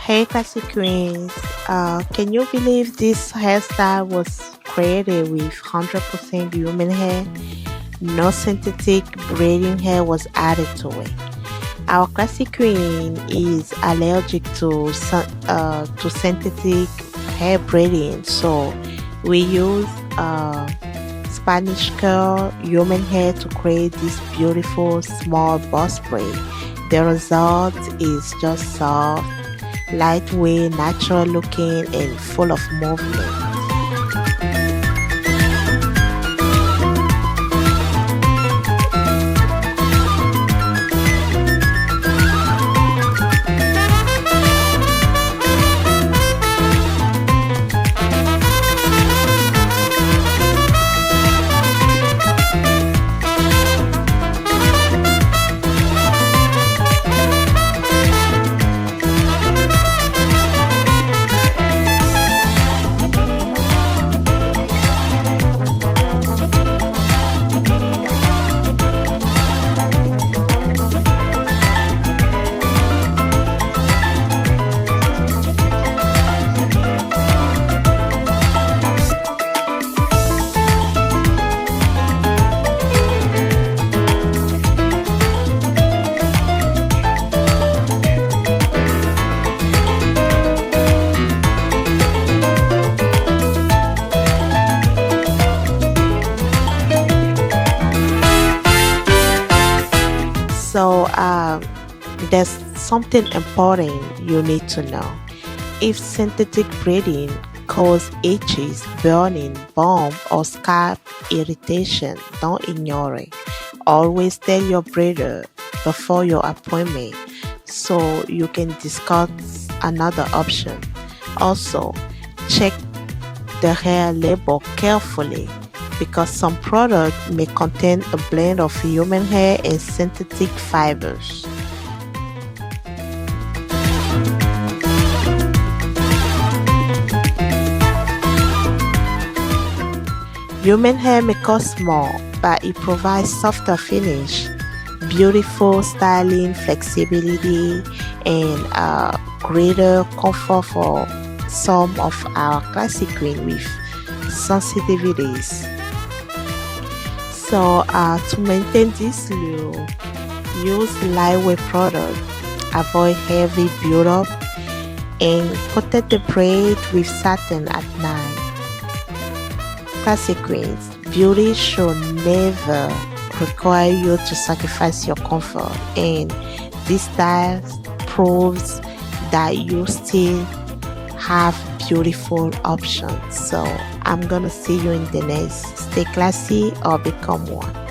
Hey, classic queens. Can you believe this hairstyle was created with 100% human hair? No synthetic braiding hair was added to it. Our classic queen is allergic to synthetic hair braiding, so we use Spanish curl human hair to create this beautiful small boss braid. The result is just soft, lightweight, natural looking, and full of movement. So there's something important you need to know. If synthetic braiding causes itches, burning, bump, or scalp irritation, don't ignore it. Always tell your braider before your appointment so you can discuss another option. Also, check the hair label carefully because some product may contain a blend of human hair and synthetic fibers. Human hair may cost more, but it provides softer finish, beautiful styling, flexibility, and greater comfort for some of our classic queen with sensitivities. So to maintain this look, use lightweight product, avoid heavy build-up, and protect the braid with satin at night. Classic queens, beauty should never require you to sacrifice your comfort, and this style proves that you still have beautiful options. So I'm gonna see you in the next. Stay classy or become one.